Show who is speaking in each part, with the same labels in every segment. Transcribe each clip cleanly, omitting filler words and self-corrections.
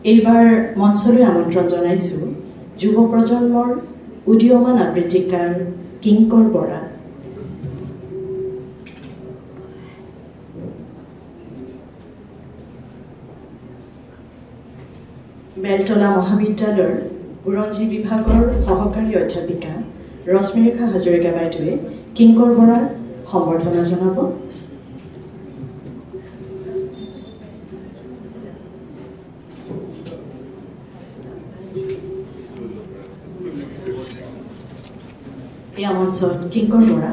Speaker 1: এইবাৰ মঞ্চলৈ আমন্ত্ৰণ জনাইছোঁ যুৱ প্ৰজন্মৰ উদীয়মান আবৃত্তিকাৰ কিংকৰ বৰা। বেলতলা মহাবিদ্যালয়ৰ বুৰঞ্জী বিভাগৰ সহকাৰী অধ্যাপিকা ৰশ্মিৰেখা হাজৰিকা বাইদেৱে কিংকৰ বৰাক সম্বৰ্ধনা জনাব। এই মঞ্চত কিংকৰ বৰা।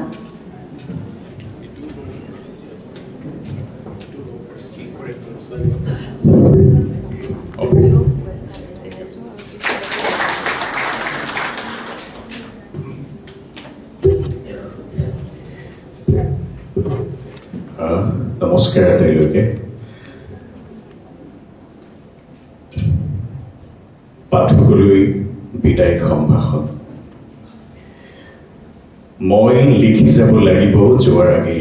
Speaker 2: নমস্কাৰ আটাইলৈকে। পাঠকলৈ বিদায় সম্ভাষণ। মই লিখি যাব লাগিব যোৱাৰ আগে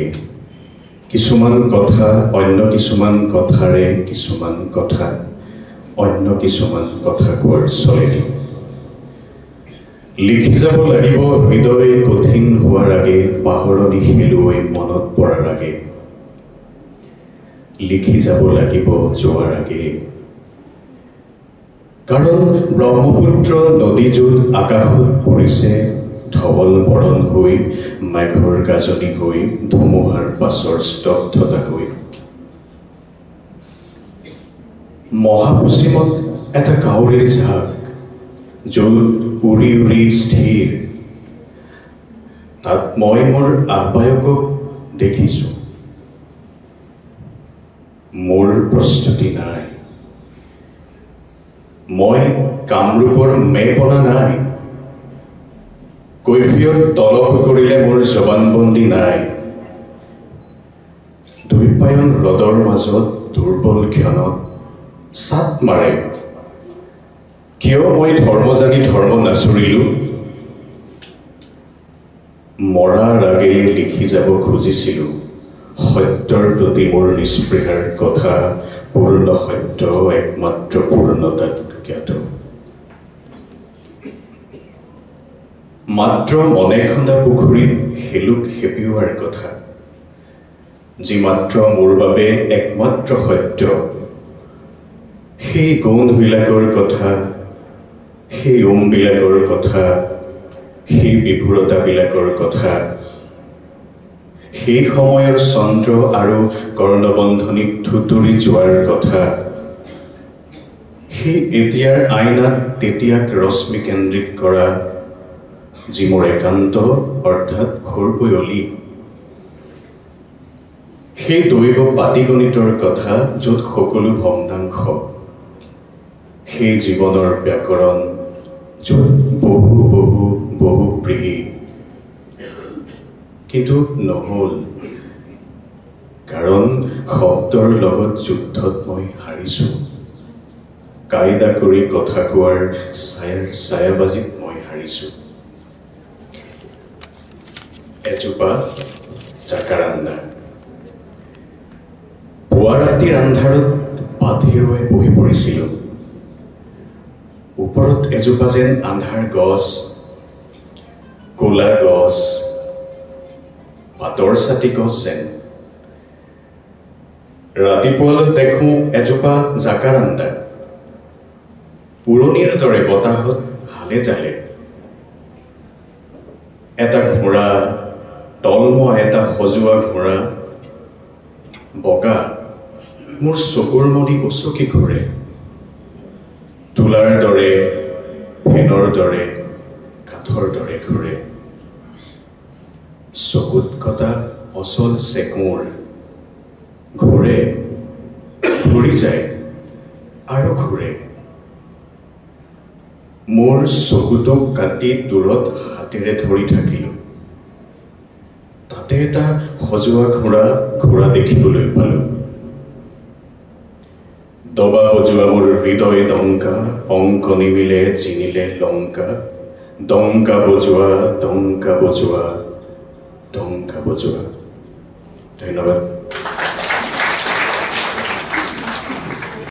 Speaker 2: কিছুমান কথা অন্য কিছুমান কথাৰে কিছুমান কথা অন্য কিছুমান কথা কোৱাৰ চলেদি লিখি যাব লাগিব হৃদয় কঠিন হোৱাৰ আগে পাহৰণি খেলুৱৈ মনত পৰাৰ আগে লিখি যাব লাগিব যোৱাৰ আগে কাৰণ ব্ৰহ্মপুত্ৰ নদী য'ত আকাশত পৰিছে ধৱল বৰণ হৈ মেঘৰ গাজনি হৈ ধুমুহাৰ পাছৰ স্তব্ধতা হৈ মহাপশ্চিমত এটা কাউৰীৰ ঝাঁক য'ত উৰি উৰি স্থিৰ তাত মই মোৰ আহ্বায়কক দেখিছোঁ মোৰ প্ৰস্তুতি নাই মই কামৰূপৰ মেপনা নাই কৈফিয়ত তলব কৰিলে মোৰ জবানবন্দী নাই দ্বৈপায়ন হ্ৰদৰ মাজত দুৰ্বল ক্ষণত চাপ মাৰে কিয় মই ধৰ্ম জানি ধৰ্ম নাচৰিলোঁ মৰাৰ আগেয়ে লিখি যাব খুজিছিলোঁ সত্যৰ প্ৰতি মোৰ নিস্পৃহাৰ কথা পূৰ্ণ সত্য একমাত্ৰ পূৰ্ণতাত জ্ঞাত মাত্ৰ মনে খন্দা পুখুৰীত শিলুক খেপিওৱাৰ কথা যি মাত্ৰ মোৰ বাবে একমাত্ৰ সত্য সেই গৌণবিলাকৰ কথা সেই ওমবিলাকৰ কথা সেই বিভুৰতাবিলাকৰ কথা সেই সময়ৰ চন্দ্ৰ আৰু কৰ্ণবন্ধনীক থুতুৰি যোৱাৰ কথা সেই এতিয়াৰ আইনাত তেতিয়াক ৰশ্মিকেন্দ্ৰিক কৰা যি মোৰ একান্ত অৰ্থাৎ ঘৰকৈ অলি সেই দৈৱ পাটিগণিতৰ কথা য'ত সকলো ভগ্নাংশ সেই জীৱনৰ ব্যাকৰণ য'ত বহু বহু বহু প্ৰিয়ী কিন্তু নহ'ল কাৰণ শব্দৰ লগত যুদ্ধত মই হাৰিছোঁ কায়দা কৰি কথা কোৱাৰ ছায়াবাজিত মই হাৰিছোঁ এজোপা জাকাৰাণ্ডা পুৱা ৰাতিৰ আন্ধাৰত পাত হেৰুৱাই বহি পৰিছিলোঁ ওপৰত এজোপা যেন আন্ধাৰ গছ ক'লা গছ পাতৰ ছাতি গছ যেন ৰাতিপুৱালৈ দেখোঁ এজোপা জাকাৰাণ্ডা উৰণিৰ দৰে বতাহত হালে জালে এটা ঘোঁৰা তলমুৱা এটা সজোৱা ঘোঁৰা বগা মোৰ চকুৰ মণি গচকি ঘূৰে তুলাৰ দৰে ফেনৰ দৰে কাঠৰ দৰে ঘূৰে চকুত কটা অচল চেকুৰ ঘূৰে ঘূৰি যায় আৰু ঘূৰে মোৰ চকুটোক কাটি দূৰত হাতেৰে ধৰি থাকিলোঁ তাতে এটা সজোৱা ঘোঁৰা দেখিবলৈ পালোঁ দবা বজোৱা মোৰ হৃদয় দংকা অংক নিমিলে চিনিলে লংকা ডংকা বজোৱা ডংকা বজোৱা ডংকা বজোৱা ধন্যবাদ